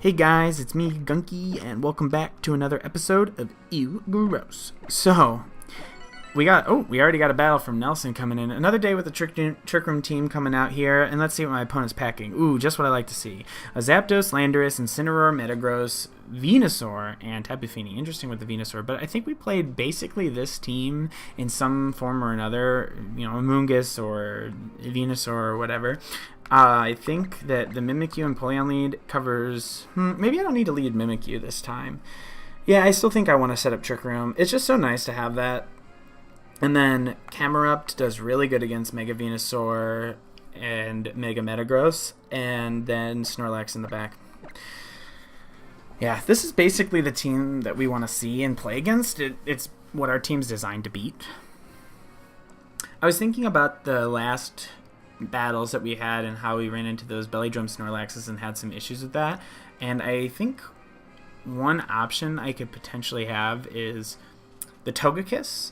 Hey guys, it's me, Gunky, and welcome back to another episode of Ew Gross. So, we already got a battle from Nelson coming in. Another day with the Trick Room team coming out here, and let's see what my opponent's packing. Ooh, just what I like to see. A Zapdos, Landorus, Incineroar, Metagross, Venusaur, and Tapu Fini. Interesting with the Venusaur, but I think we played basically this team in some form or another, you know, Amoonguss or Venusaur or whatever. I think that the Mimikyu and Polion lead covers... maybe I don't need to lead Mimikyu this time. Yeah, I still think I want to set up Trick Room. It's just so nice to have that. And then Camerupt does really good against Mega Venusaur and Mega Metagross. And then Snorlax in the back. Yeah, this is basically the team that we want to see and play against. It's what our team's designed to beat. I was thinking about the last battles that we had and how we ran into those belly drum Snorlaxes and had some issues with that. And I think one option I could potentially have is the Togekiss.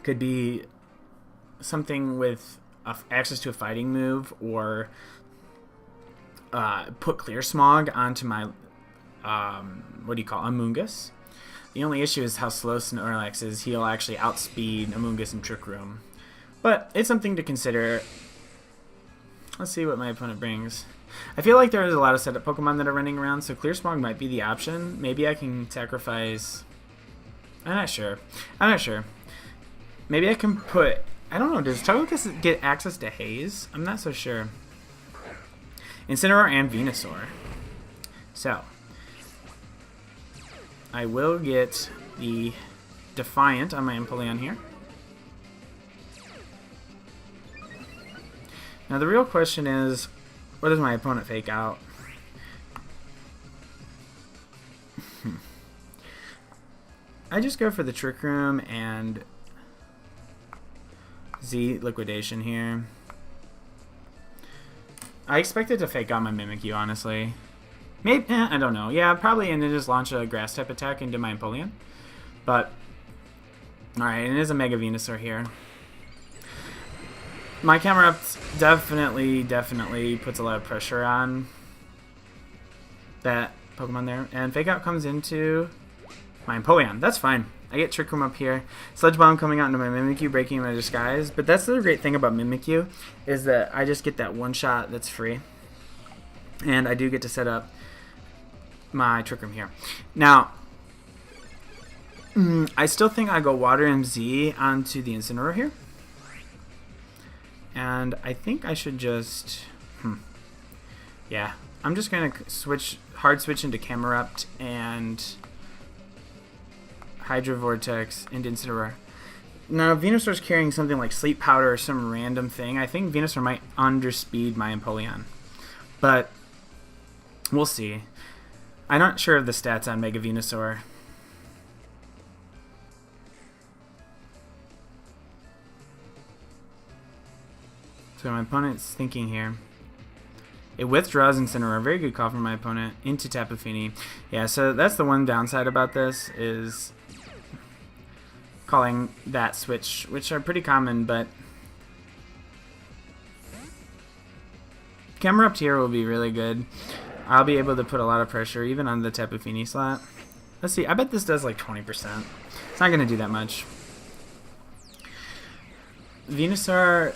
Could be something with access to a fighting move, or put Clear Smog onto my Amoonguss. The only issue is how slow Snorlax is. He'll actually outspeed Amoonguss in Trick Room. But it's something to consider. Let's see what my opponent brings. I feel like there's a lot of setup Pokemon that are running around, so Clear Smog might be the option. Maybe I can sacrifice... I'm not sure. Maybe I can put... I don't know, does Togekiss get access to Haze? I'm not so sure. Incineroar and Venusaur. So, I will get the Defiant on my Empoleon here. Now the real question is, what does my opponent fake out? I just go for the Trick Room and Z Liquidation here. I expected to fake out my Mimikyu, honestly. Maybe, I don't know. Yeah, probably, and then just launch a Grass type attack into my Empoleon. But, alright, it is a Mega Venusaur here. My Camerupt definitely puts a lot of pressure on that Pokemon there. And Fake Out comes into my Empoleon. That's fine. I get Trick Room up here. Sludge Bomb coming out into my Mimikyu, breaking my Disguise. But that's the great thing about Mimikyu, is that I just get that one shot that's free. And I do get to set up my Trick Room here. Now, I still think I go Water MZ onto the Incineroar here. And I think I should just... yeah, I'm just going to hard switch into Camerupt and Hydro Vortex into Incineroar. Now, Venusaur's carrying something like Sleep Powder or some random thing. I think Venusaur might underspeed my Empoleon. But we'll see. I'm not sure of the stats on Mega Venusaur. So my opponent's thinking here. It withdraws Incineroar. Very good call from my opponent. Into Tapu Fini. Yeah, so that's the one downside about this, is calling that switch, which are pretty common, but Camerupt here will be really good. I'll be able to put a lot of pressure, even on the Tapu Fini slot. Let's see. I bet this does like 20%. It's not going to do that much. Venusaur...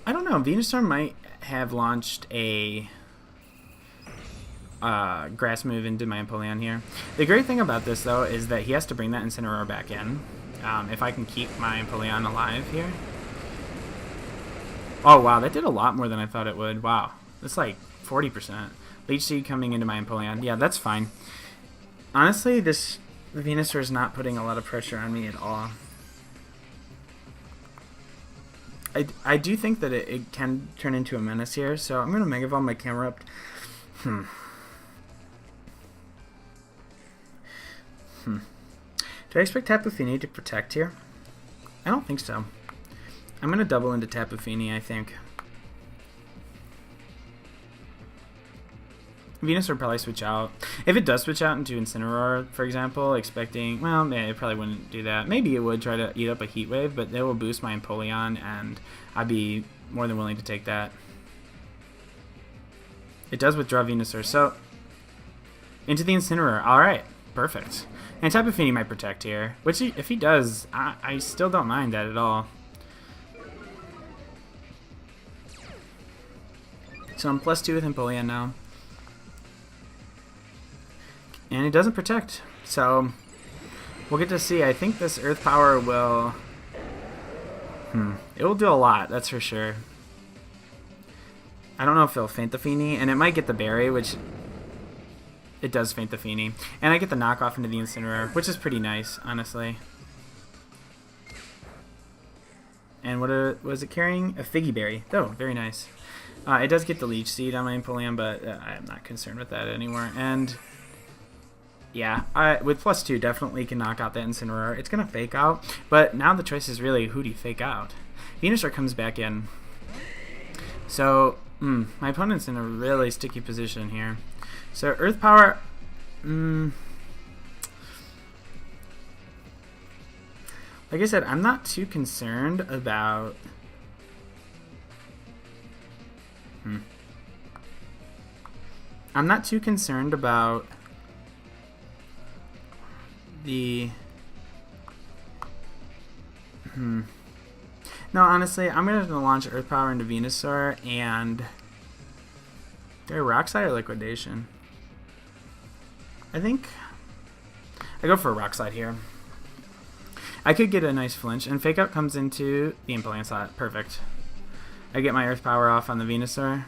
I don't know. Venusaur might have launched a Grass move into my Empoleon here. The great thing about this, though, is that he has to bring that Incineroar back in. If I can keep my Empoleon alive here. Oh, wow. That did a lot more than I thought it would. Wow. That's like 40%. Leech Seed coming into my Empoleon. Yeah, that's fine. Honestly, this Venusaur is not putting a lot of pressure on me at all. I do think that it can turn into a menace here, so I'm going to Mega Evolve my Camerupt. Do I expect Tapu Fini to protect here? I don't think so. I'm going to double into Tapu Fini, I think. Venusaur will probably switch out. If it does switch out into Incineroar, for example, expecting... well, it probably wouldn't do that. Maybe it would try to eat up a Heat Wave, but it will boost my Empoleon, and I'd be more than willing to take that. It does withdraw Venusaur, so Into the Incineroar. Alright, perfect. And Tapu Fini might protect here, which if he does, I still don't mind that at all. So I'm +2 with Empoleon now. And it doesn't protect, so we'll get to see. I think this Earth Power will... It will do a lot, that's for sure. I don't know if it'll feint the Fini, and it might get the Berry, which... It does feint the Fini. And I get the knockoff into the Incineroar, which is pretty nice, honestly. And what was it carrying? A Figgy Berry. Oh, very nice. It does get the Leech Seed on my Empoleon, but I'm not concerned with that anymore. And yeah, with +2, definitely can knock out that Incineroar. It's going to Fake Out, but now the choice is really, who do you Fake Out? Venusaur comes back in. So, my opponent's in a really sticky position here. So, Earth Power... Like I said, I'm not too concerned about... I'm not too concerned about the... No, honestly, I'm going to launch Earth Power into Venusaur and... Do I Rock Slide or Liquidation? I think I go for a Rock Slide here. I could get a nice flinch, and Fake Out comes into the Empoleon slot. Perfect. I get my Earth Power off on the Venusaur.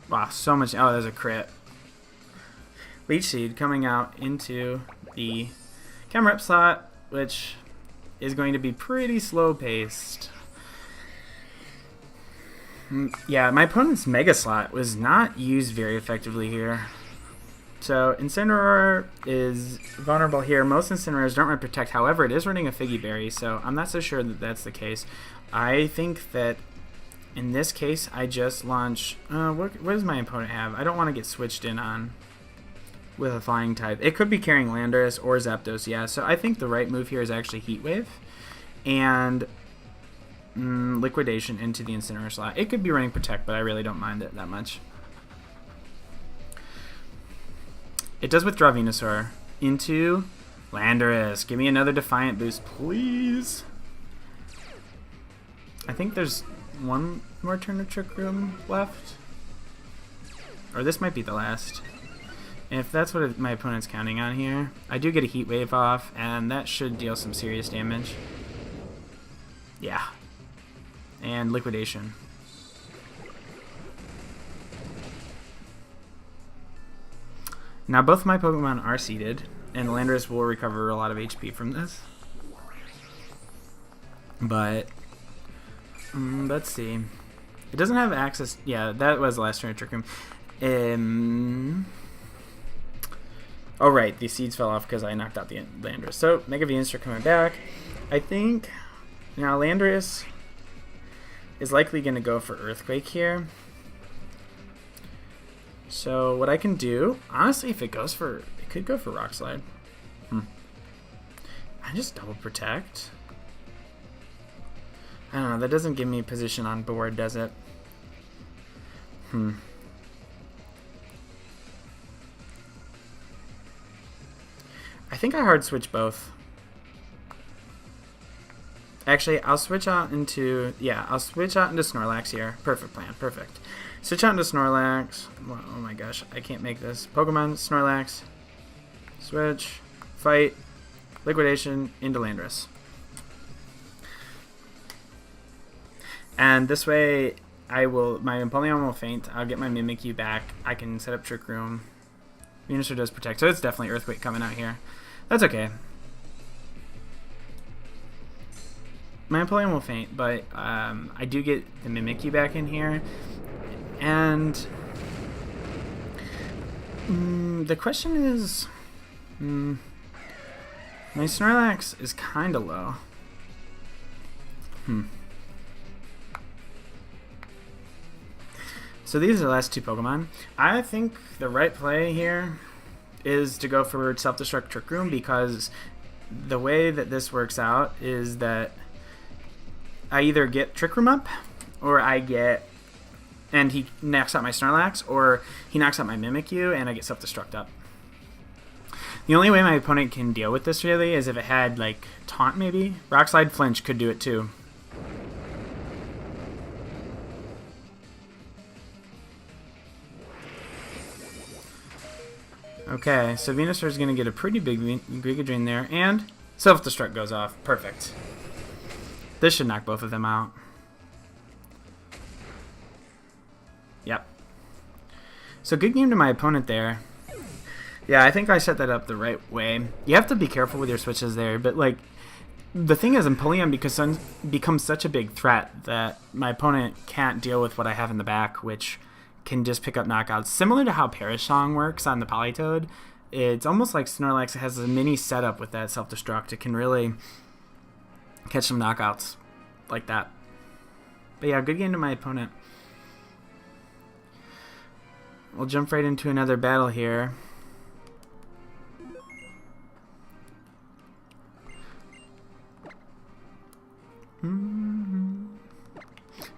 Wow, so much. Oh, there's a crit. Leech Seed coming out into the Camerep slot, which is going to be pretty slow paced. Yeah, my opponent's Mega Slot was not used very effectively here. So Incineroar is vulnerable here. Most Incineroars don't run Protect. However, it is running a Figgy Berry, so I'm not so sure that that's the case. I think that in this case, I just launch... what does my opponent have? I don't want to get switched in on with a Flying type. It could be carrying Landorus or Zapdos, yeah. So I think the right move here is actually Heat Wave and Liquidation into the Incineroar slot. It could be running Protect, but I really don't mind it that much. It does withdraw Venusaur into Landorus. Give me another Defiant boost, please. I think there's one more turn of Trick Room left. Or this might be the last. If that's what my opponent's counting on here. I do get a Heat Wave off, and that should deal some serious damage. Yeah. And Liquidation. Now both my Pokemon are seeded, and Landorus will recover a lot of HP from this. But let's see. It doesn't have access. Yeah, that was the last turn of Trick Room. Oh right, the seeds fell off because I knocked out the Landorus. So Mega Venusaur coming back. I think now Landorus is likely going to go for Earthquake here. So what I can do, honestly, if it goes for, it could go for Rock Slide. I just double protect. I don't know, that doesn't give me position on board, does it? I think I hard switch both. Actually, I'll switch out into, I'll switch out into Snorlax here. Perfect plan, perfect. Switch out into Snorlax. Oh my gosh, I can't make this. Pokemon, Snorlax. Switch, fight, Liquidation into Landorus. And this way, my Empoleon will faint. I'll get my Mimikyu back. I can set up Trick Room. Venusaur does protect, so it's definitely Earthquake coming out here. That's okay. My Empoleon will faint, but I do get the Mimikyu back in here. And the question is, my Snorlax is kind of low. So these are the last two Pokemon. I think the right play here is to go for Self-Destruct Trick Room, because the way that this works out is that I either get Trick Room up or I get and he knocks out my Snorlax, or he knocks out my Mimikyu, and I get self-destruct up. The only way my opponent can deal with this, really, is if it had, like, Taunt, maybe? Rock Slide Flinch could do it, too. Okay, so Venusaur is going to get a pretty big Giga Drain there, and self-destruct goes off. Perfect. This should knock both of them out. Yep. So good game to my opponent there. Yeah, I think I set that up the right way. You have to be careful with your switches there, but like the thing is, Empoleon becomes such a big threat that my opponent can't deal with what I have in the back, which can just pick up knockouts. Similar to how Perish Song works on the Politoed, it's almost like Snorlax has a mini setup with that self-destruct. It can really catch some knockouts like that. But yeah, good game to my opponent. We'll jump right into another battle here.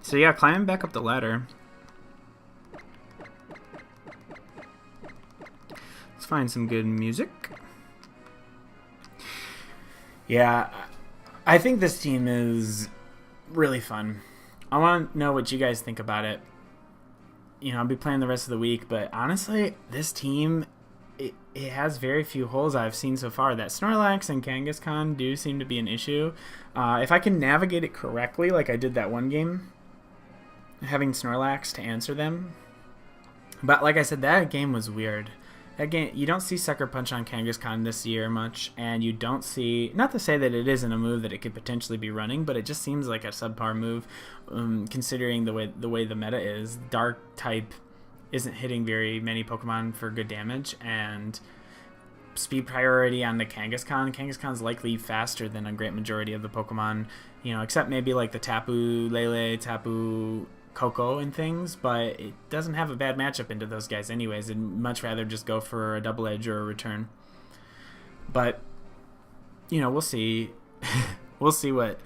So yeah, climbing back up the ladder. Let's find some good music. Yeah, I think this team is really fun. I want to know what you guys think about it. You know, I'll be playing the rest of the week, but honestly, this team, it has very few holes I've seen so far. That Snorlax and Kangaskhan do seem to be an issue. If I can navigate it correctly, like I did that one game, having Snorlax to answer them. But like I said, that game was weird. That game, you don't see Sucker Punch on Kangaskhan this year much, and you don't see, not to say that it isn't a move that it could potentially be running, but it just seems like a subpar move, considering the way the meta is. Dark type isn't hitting very many Pokemon for good damage, and speed priority on the Kangaskhan. Kangaskhan's likely faster than a great majority of the Pokemon, you know, except maybe like the Tapu Lele, Tapu Coco and things, but it doesn't have a bad matchup into those guys anyways. I'd much rather just go for a double edge or a return. But, you know, we'll see. We'll see what,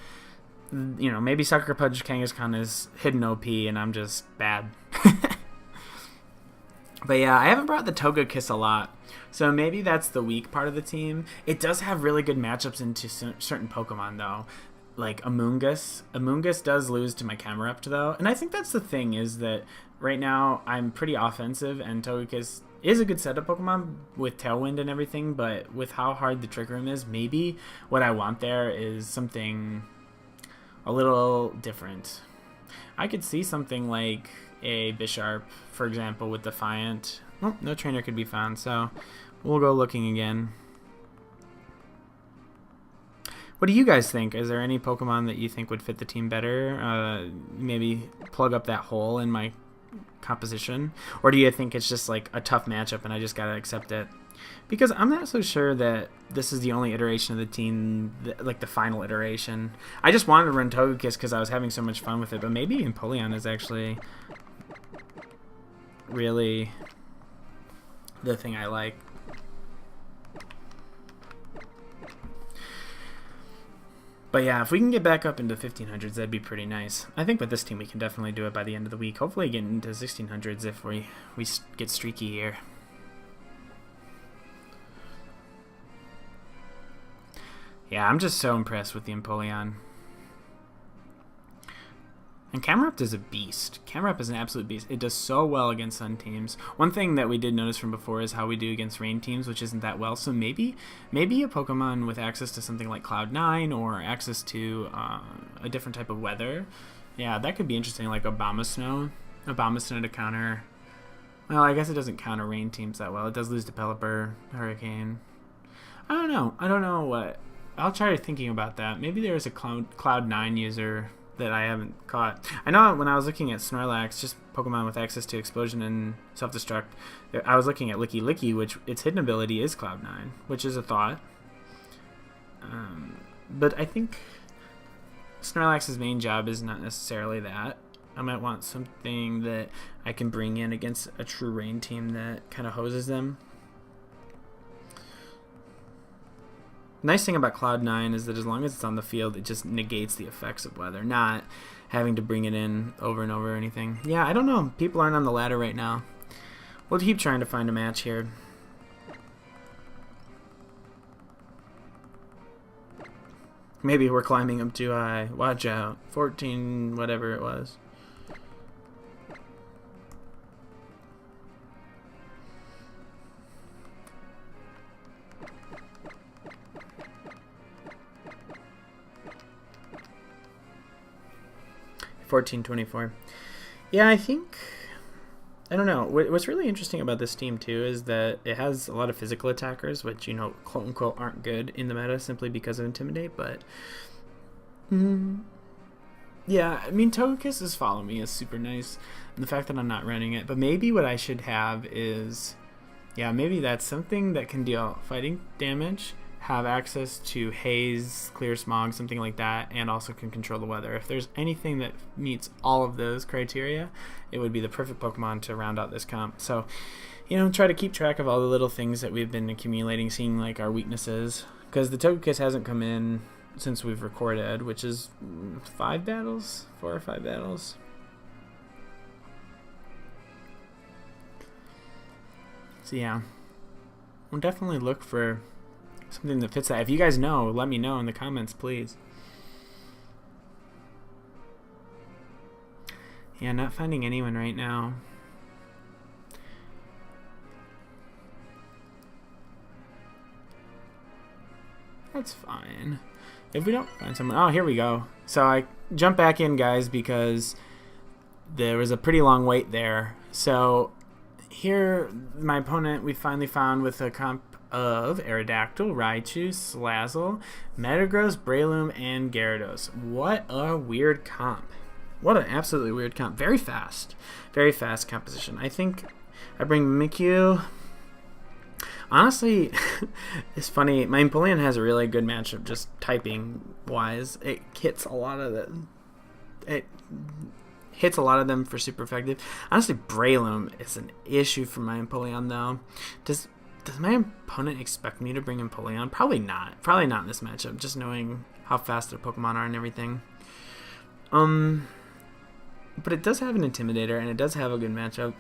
you know, maybe Sucker Punch Kangaskhan is hidden OP and I'm just bad. But yeah, I haven't brought the Togekiss a lot, so maybe that's the weak part of the team. It does have really good matchups into certain Pokemon, though. Like Amoonguss. Amoonguss does lose to my Camerupt, though. And I think that's the thing, is that right now I'm pretty offensive, and Togekiss is a good setup Pokemon with Tailwind and everything, but with how hard the Trick Room is, maybe what I want there is something a little different. I could see something like a Bisharp, for example, with Defiant. Oh, no trainer could be found, so we'll go looking again. What do you guys think? Is there any Pokemon that you think would fit the team better? Maybe plug up that hole in my composition? Or do you think it's just like a tough matchup and I just gotta accept it? Because I'm not so sure that this is the only iteration of the team, like the final iteration. I just wanted to run Togekiss because I was having so much fun with it, but maybe Empoleon is actually really the thing I like. But yeah, if we can get back up into 1500s, that'd be pretty nice. I think with this team we can definitely do it by the end of the week. Hopefully get into 1600s if we get streaky here. Yeah, I'm just so impressed with the Empoleon. And Camerupt is a beast. Camerupt is an absolute beast. It does so well against sun teams. One thing that we did notice from before is how we do against rain teams, which isn't that well. So maybe a Pokemon with access to something like Cloud9 or access to a different type of weather. Yeah, that could be interesting, like Abomasnow. Abomasnow to counter... Well, I guess it doesn't counter rain teams that well. It does lose to Pelipper, Hurricane. I don't know. I don't know what... I'll try thinking about that. Maybe there's a Cloud9 user that I haven't caught. I know when I was looking at Snorlax, just Pokemon with access to Explosion and Self-Destruct, I was looking at Licky Licky, which its hidden ability is Cloud9, which is a thought. But I think Snorlax's main job is not necessarily that. I might want something that I can bring in against a true rain team that kind of hoses them. Nice thing about Cloud9 is that as long as it's on the field, it just negates the effects of weather. Not having to bring it in over and over or anything. Yeah, I don't know. People aren't on the ladder right now. We'll keep trying to find a match here. Maybe we're climbing up too high. Watch out. 14, whatever it was. $14.24. Yeah, I think... I don't know. What's really interesting about this team, too, is that it has a lot of physical attackers, which, you know, quote-unquote, aren't good in the meta simply because of Intimidate, but... yeah, I mean, Togekiss' Follow Me is super nice, and the fact that I'm not running it, but maybe what I should have is... yeah, maybe that's something that can deal fighting damage, have access to haze, clear smog, something like that, and also can control the weather. If there's anything that meets all of those criteria, it would be the perfect Pokemon to round out this comp. So, you know, try to keep track of all the little things that we've been accumulating, seeing like our weaknesses, because the Togekiss hasn't come in since we've recorded, which is 5 battles, 4 or 5 battles. So yeah, we'll definitely look for something that fits that. If you guys know, let me know in the comments, please. Yeah, not finding anyone right now. That's fine. If we don't find someone... oh, here we go. So I jump back in, guys, because there was a pretty long wait there. So here, my opponent, we finally found with a comp of Aerodactyl, Raichu, Slazzle, Metagross, Breloom, and Gyarados. What a weird comp. What an absolutely weird comp. Very fast. Very fast composition. I think I bring Mimikyu. Honestly, it's funny. My Empoleon has a really good matchup just typing-wise. It hits a lot of them. It hits a lot of them for super effective. Honestly, Breloom is an issue for my Empoleon, though. Does my opponent expect me to bring Empoleon? Probably not. Probably not in this matchup, just knowing how fast their Pokemon are and everything. But it does have an Intimidator, and it does have a good matchup.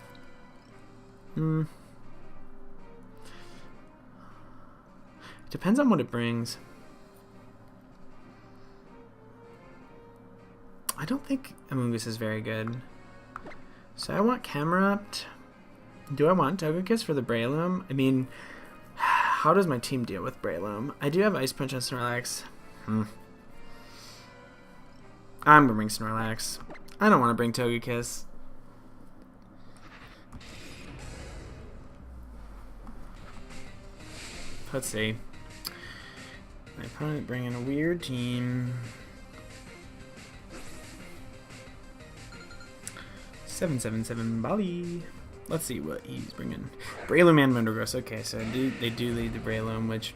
Depends on what it brings. I don't think Amoonguss is very good. So I want Camerupt. Do I want Togekiss for the Breloom? I mean, how does my team deal with Breloom? I do have Ice Punch on Snorlax. I'm gonna bring Snorlax. I don't want to bring Togekiss. Let's see. My opponent bringing a weird team. 777 Bali. Let's see what he's bringing. Breloom and Metagross. Okay, so they do lead the Breloom, which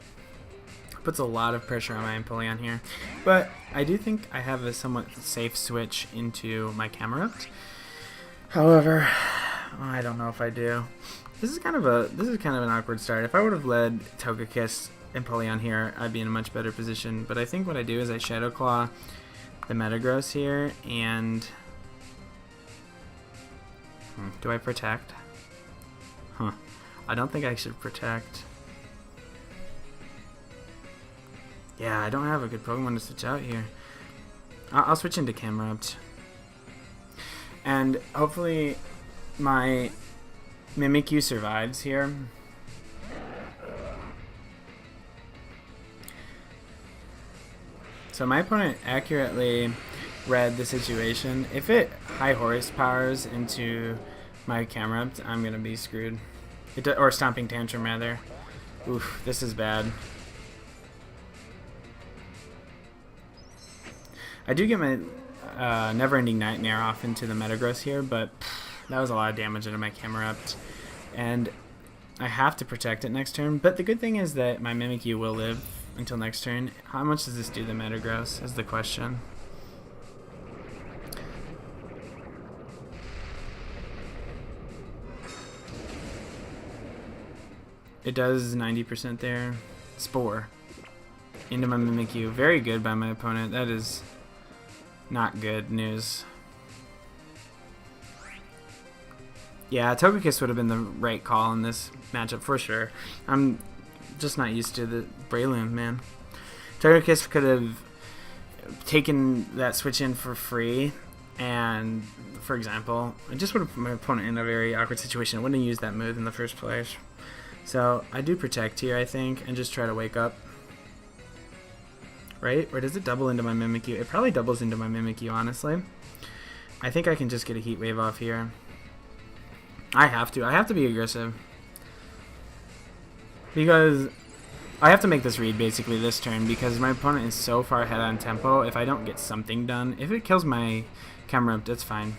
puts a lot of pressure on my Empoleon here. But I do think I have a somewhat safe switch into my Camerupt. However, I don't know if I do. This is kind of an awkward start. If I would have led Togekiss Empoleon here, I'd be in a much better position. But I think what I do is I Shadow Claw the Metagross here, and do I protect? I don't think I should protect. Yeah, I don't have a good Pokemon to switch out here. I'll switch into Camerupt. And hopefully my Mimikyu survives here. So my opponent accurately read the situation. If it high horsepowers into my Camerupt, I'm going to be screwed. Or Stomping Tantrum, rather. Oof, this is bad. I do get my Never-Ending Nightmare off into the Metagross here, but that was a lot of damage into my Camerupt. And I have to protect it next turn. But the good thing is that my Mimikyu will live until next turn. How much does this do the Metagross is the question. It does 90% there. Spore into my Mimikyu. Very good by my opponent. That is Not good news. Yeah, Togekiss would have been the right call in this matchup for sure. I'm just not used to the Breloom, man. Togekiss could have taken that switch in for free, and for example, I just would have put my opponent in a very awkward situation. I wouldn't have used that move in the first place. So I do protect here, I think, and just try to wake up. Right? Or does it double into my Mimikyu? It probably doubles into my Mimikyu, honestly. I think I can just get a Heat Wave off here. I have to be aggressive. Because I have to make this read basically this turn because my opponent is so far ahead on tempo. If I don't get something done, if it kills my Camerupt, that's fine.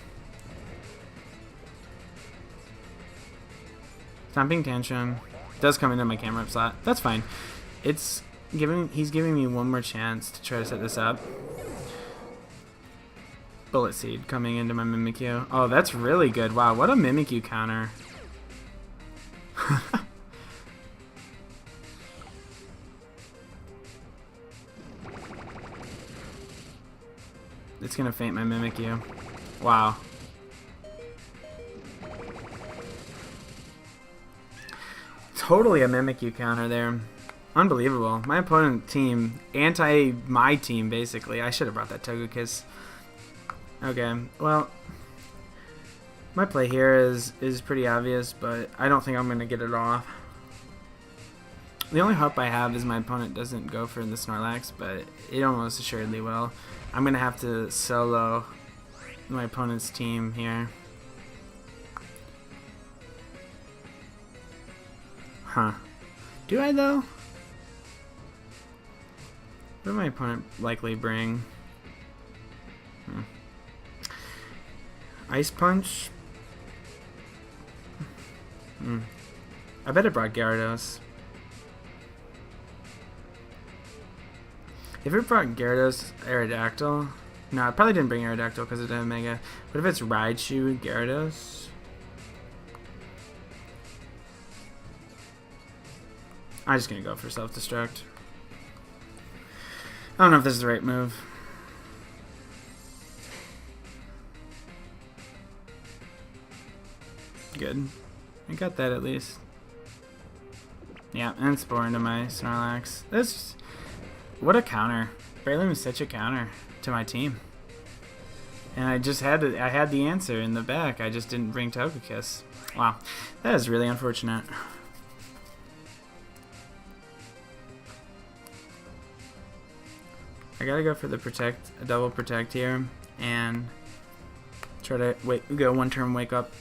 Stomping Tantrum does come into my Camerupt slot. That's fine. He's giving me one more chance to try to set this up. Bullet Seed coming into my Mimikyu. Oh, that's really good. Wow, what a Mimikyu counter. It's gonna faint my Mimikyu. Wow. Totally a Mimikyu counter there. Unbelievable. My opponent team, my team basically. I should have brought that Togekiss. Okay, well, my play here is pretty obvious, but I don't think I'm going to get it off. The only hope I have is my opponent doesn't go for the Snorlax, but it almost assuredly will. I'm going to have to solo my opponent's team here. Huh. Do I, though? What did my opponent likely bring? Ice Punch? I bet it brought Gyarados. If it brought Gyarados, Aerodactyl... No, it probably didn't bring Aerodactyl because it didn't have Mega. What if it's Raichu, Gyarados? I'm just going to go for Self-Destruct. I don't know if this is the right move. Good. I got that at least. Yeah, and Spore into my Snorlax. That's... What a counter. Breloom is such a counter to my team. And I just had to, I had the answer in the back. I just didn't bring Togekiss. Wow. That is really unfortunate. I gotta go for the protect, a double protect here, and try to go one turn wake up.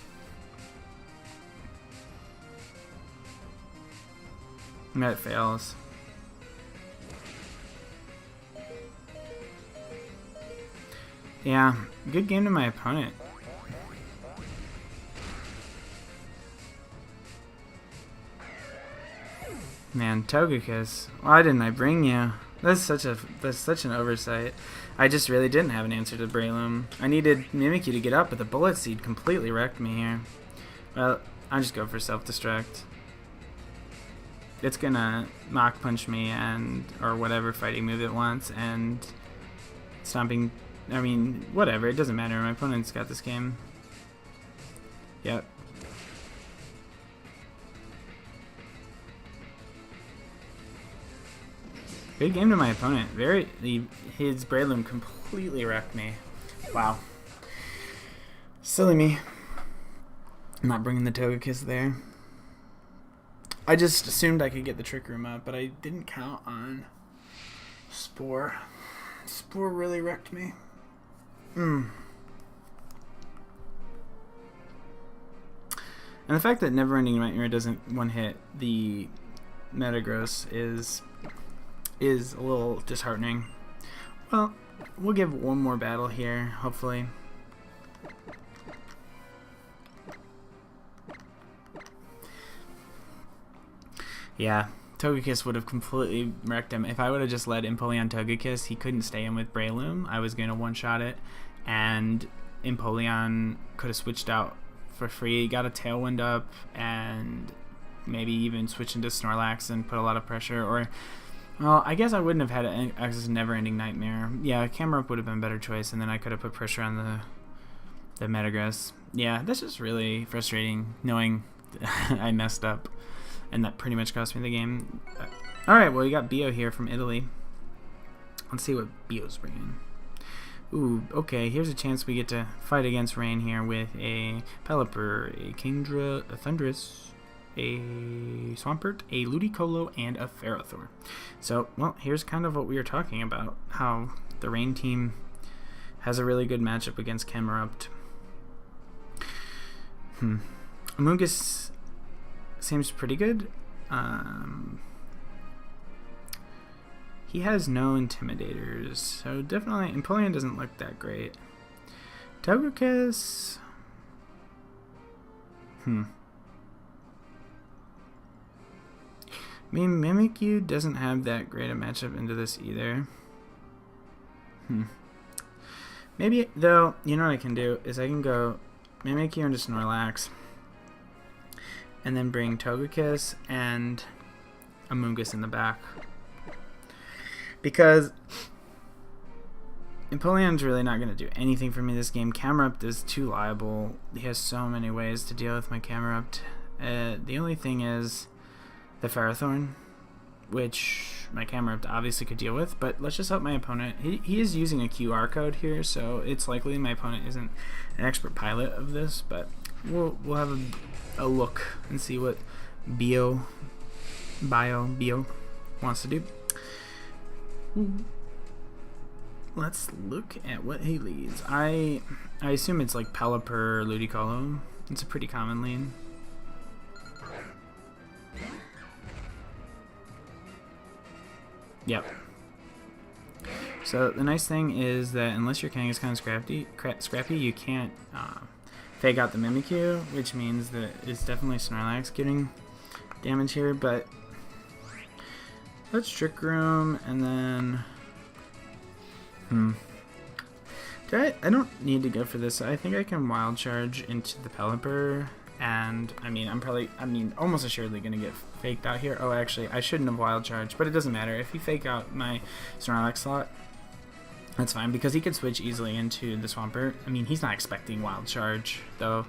And that fails. Yeah, good game to my opponent. Man, Togekiss. Why didn't I bring you? That's such an oversight. I just really didn't have an answer to Breloom. I needed Mimikyu to get up, but the Bullet Seed completely wrecked me here. Well, I'll just go for Self-Destruct. It's gonna Mach Punch me or whatever fighting move it wants, and Stomping. I mean, whatever. It doesn't matter. My opponent's got this game. Yep. Good game to my opponent. His Breloom completely wrecked me. Wow. Silly me. I'm not bringing the Togekiss there. I just assumed I could get the Trick Room up, but I didn't count on Spore. Spore really wrecked me. And the fact that Never Ending Nightmare doesn't one-hit the Metagross is a little disheartening. Well, we'll give one more battle here, hopefully. Yeah, Togekiss would have completely wrecked him. If I would have just let Empoleon Togekiss, he couldn't stay in with Breloom. I was going to one-shot it, and Empoleon could have switched out for free, got a Tailwind up, and maybe even switch into Snorlax and put a lot of pressure. Or Well, I guess I wouldn't have had access to Never-Ending Nightmare. Yeah, Camera Up would have been a better choice, and then I could have put pressure on the Metagross. Yeah, that's just really frustrating, knowing I messed up, and that pretty much cost me the game. Alright, well, we got Bio here from Italy. Let's see what Bio's bringing. Ooh, okay, here's a chance we get to fight against Rain here with a Pelipper, a Kingdra, a Thundurus, a Swampert, a Ludicolo, and a Ferrothor. So, well, here's kind of what we were talking about, how the Rain team has a really good matchup against Camerupt. Amoonguss seems pretty good. He has no Intimidators, so definitely Empoleon doesn't look that great. Togekiss... I mean, Mimikyu doesn't have that great a matchup into this either. Maybe, though, you know what I can do is I can go Mimikyu into Snorlax, and then bring Togekiss and Amoonguss in the back. Because Empoleon's really not going to do anything for me this game. Camerupt is too liable. He has so many ways to deal with my Camerupt. The only thing is the Ferrothorn, which my Camerupt obviously could deal with, but let's just help my opponent. He is using a QR code here, so it's likely my opponent isn't an expert pilot of this, but we'll have a look and see what Bio wants to do. Let's look at what he leads. I assume it's like Pelipper, Ludicolo. It's a pretty common lead. Yep. So the nice thing is that unless your Kangaskhan is scrappy, you can't fake out the Mimikyu, which means that it's definitely Snorlax getting damage here, but let's Trick Room and then I don't need to go for this. I think I can Wild Charge into the Pelipper, and I'm almost assuredly gonna get faked out here. Oh, actually, I shouldn't have Wild Charged, but it doesn't matter. If you fake out my Snorlax slot, that's fine, because he could switch easily into the Swampert. I mean, he's not expecting Wild Charge, though.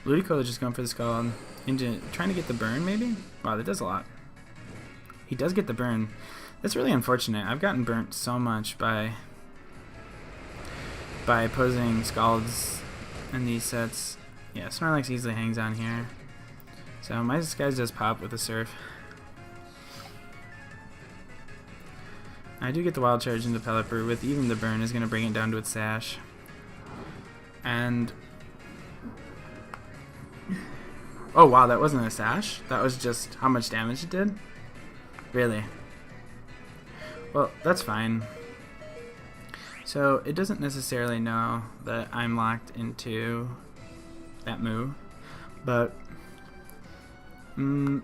Ludicolo is just going for the Skull into trying to get the burn, maybe? Wow, that does a lot. He does get the burn. That's really unfortunate. I've gotten burnt so much by opposing Scalds in these sets. Yeah, Snorlax easily hangs on here. So my Disguise does pop with a Surf. I do get the Wild Charge into Pelipper with even the burn is going to bring it down to its Sash. And oh wow, that wasn't a Sash? That was just how much damage it did? Really? Well, that's fine. So it doesn't necessarily know that I'm locked into that move, but one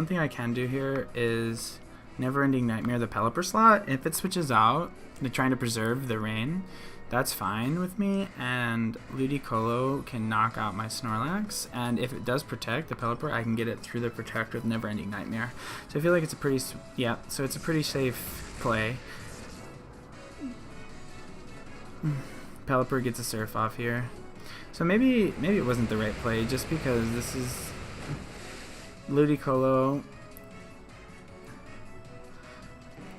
thing I can do here is Never-Ending Nightmare the Pelipper slot. If it switches out, they're trying to preserve the Rain, that's fine with me, and Ludicolo can knock out my Snorlax, and if it does protect the Pelipper, I can get it through the Protect with Never-Ending Nightmare. So I feel like it's a pretty, so it's a pretty safe play. Pelipper gets a Surf off here. So maybe it wasn't the right play, just because this is Ludicolo.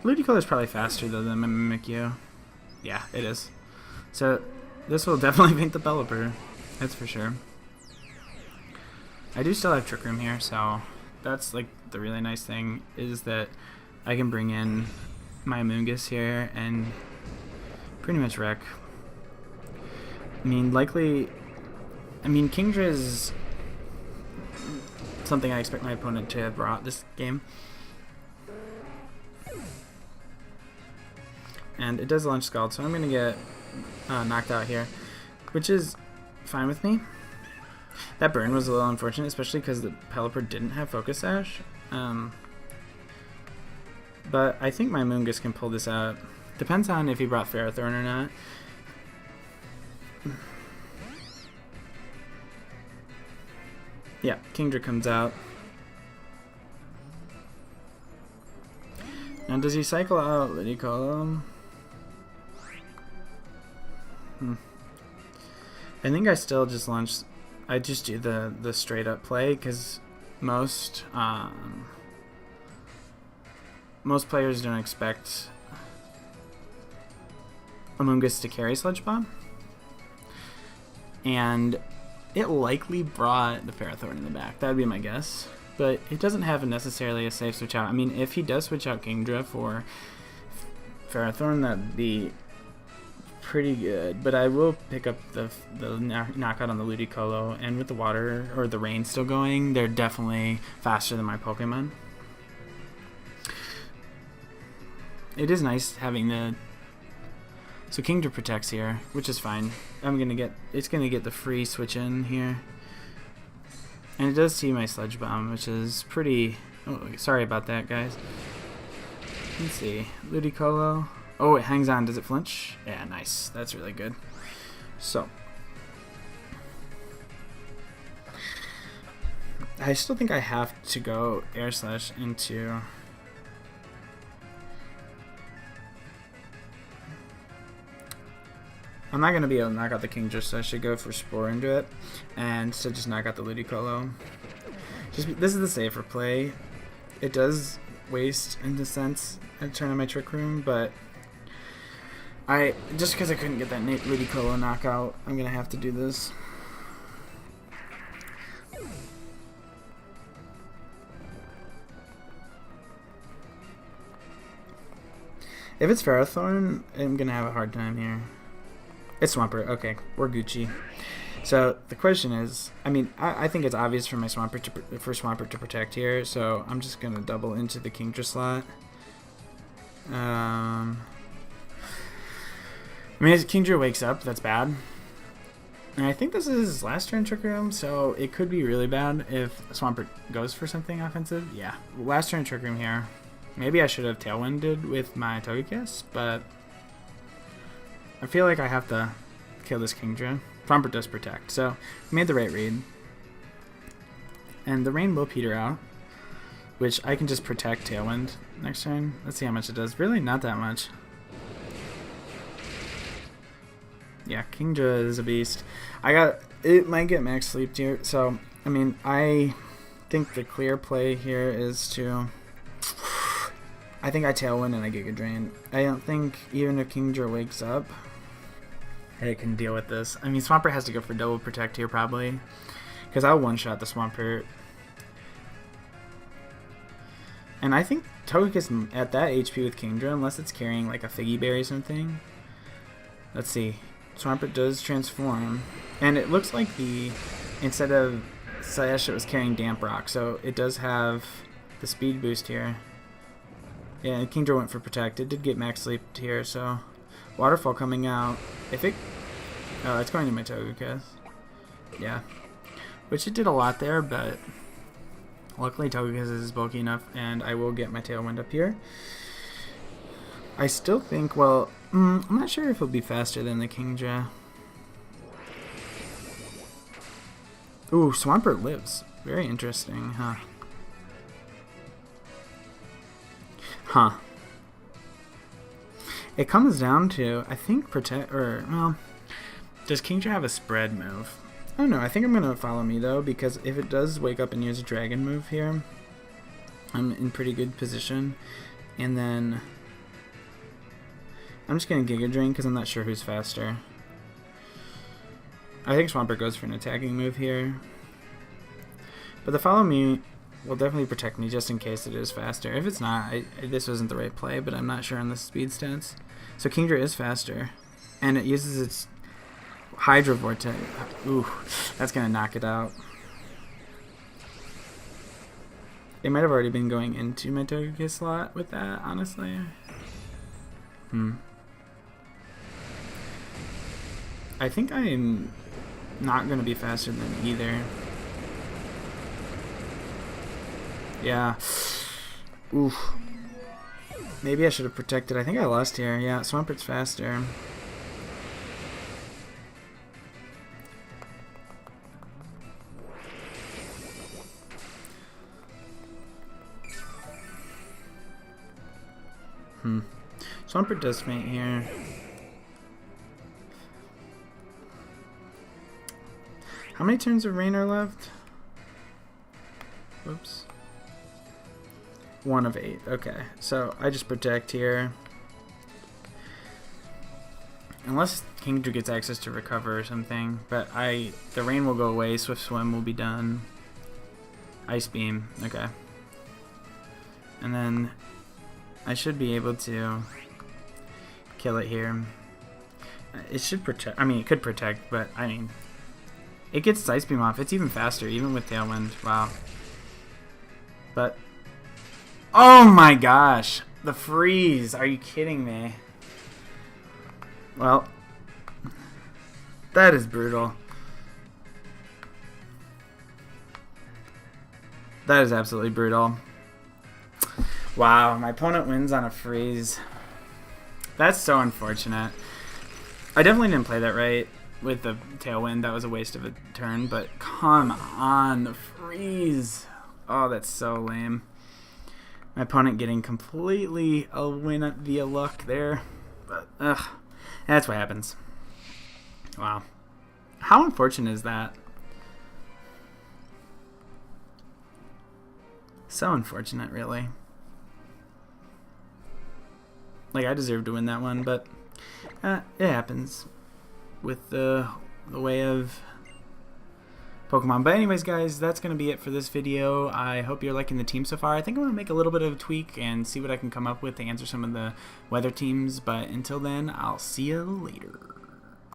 Ludicolo is probably faster though than Mimikyu. Yeah, it is. So this will definitely beat the Pelipper, that's for sure. I do still have Trick Room here, so that's like the really nice thing is that I can bring in my Amoonguss here and pretty much wreck. I mean, Kingdra is something I expect my opponent to have brought this game. And it does launch Scald, so I'm going to get knocked out here, which is fine with me. That burn was a little unfortunate, especially because the Pelipper didn't have Focus Sash. But I think my Amoonguss can pull this out. Depends on if he brought Ferrothorn or not. Yeah, Kingdra comes out. Now, does he cycle out Ludicolo? I think I still just launch. I just do the straight up play because most players don't expect Amoonguss to carry Sludge Bomb, and it likely brought the Ferrothorn in the back. That would be my guess, but it doesn't have necessarily a safe switch out. I mean, if he does switch out Kingdra for Ferrothorn, that'd be pretty good, but I will pick up the knockout on the Ludicolo, and with the water or the rain still going, they're definitely faster than my Pokemon. It is nice having the Kingdra protects here, which is fine. It's gonna get the free switch in here, and it does see my Sludge Bomb, which is pretty. Oh, sorry about that, guys. Let's see, Ludicolo. Oh, it hangs on. Does it flinch? Yeah, nice. That's really good. So, I still think I have to go Air Slash into... I'm not going to be able to knock out the Kingdra, so I should go for Spore into it, and so just knock out the Ludicolo. This is the safer play. It does waste, in a sense, a turn on my Trick Room, but... just because I couldn't get that Ludicolo knockout, I'm gonna have to do this. If it's Ferrothorn, I'm gonna have a hard time here. It's Swampert. Okay, we're Gucci. So the question is, I mean, I think it's obvious for my Swampert to protect here. So I'm just gonna double into the Kingdra slot. I mean, as Kingdra wakes up, that's bad. And I think this is his last turn Trick Room, so it could be really bad if Swampert goes for something offensive. Yeah, last turn Trick Room here. Maybe I should have Tailwinded with my Togekiss, but I feel like I have to kill this Kingdra. Swampert does protect, so I made the right read. And the rain will peter out, which I can just protect Tailwind next turn. Let's see how much it does. Really, not that much. Yeah, Kingdra is a beast. It might get max sleep here, so I mean, I think the clear play here is to. I think I Tailwind and I Giga Drain. I don't think even if Kingdra wakes up, it can deal with this. I mean, Swampert has to go for double protect here probably, because I'll one shot the Swampert. And I think Togekiss at that HP with Kingdra, unless it's carrying like a Figgy Berry or something. Let's see. Swampert does transform, and it looks like instead of Saesh, it was carrying Damp Rock, so it does have the speed boost here. Yeah, Kingdra went for protect. It did get max sleep here, so Waterfall coming out. If it, oh, it's going to my Togekiss. Yeah, which it did a lot there, but luckily Togekiss is bulky enough, and I will get my Tailwind up here. I still think, well, I'm not sure if it'll be faster than the Kingdra. Ooh, Swampert lives. Very interesting, huh? Huh. It comes down to, I think, well, does Kingdra have a spread move? I don't know. I think I'm going to follow me, though, because if it does wake up and use a dragon move here, I'm in pretty good position. And then I'm just going to Giga Drain because I'm not sure who's faster. I think Swampert goes for an attacking move here. But the follow me will definitely protect me just in case it is faster. If it's not, this wasn't the right play, but I'm not sure on the speed stats. So Kingdra is faster. And it uses its Hydro Vortex. Ooh, that's going to knock it out. It might have already been going into my Togekiss slot with that, honestly. I think I'm not going to be faster than either. Yeah. Oof. Maybe I should have protected. I think I lost here. Yeah, Swampert's faster. Swampert does faint here. How many turns of rain are left? Whoops. 1 of 8. Okay, so I just protect here. Unless Kingdra gets access to recover or something, but the rain will go away. Swift Swim will be done. Ice Beam. Okay. And then I should be able to kill it here. It should protect. I mean, it could protect, but I mean, it gets its Ice Beam off. It's even faster, even with Tailwind. Wow. But oh my gosh, the freeze! Are you kidding me? Well, that is brutal. That is absolutely brutal. Wow, my opponent wins on a freeze. That's so unfortunate. I definitely didn't play that right with the Tailwind. That was a waste of a turn, but come on, the freeze. Oh, that's so lame. My opponent getting completely a win via luck there. But, ugh. That's what happens. Wow. How unfortunate is that? So unfortunate, really. Like, I deserve to win that one, but it happens with the way of Pokemon. But anyways, guys, that's going to be it for this video. I hope you're liking the team so far. I think I'm going to make a little bit of a tweak and see what I can come up with to answer some of the weather teams. But until then, I'll see you later.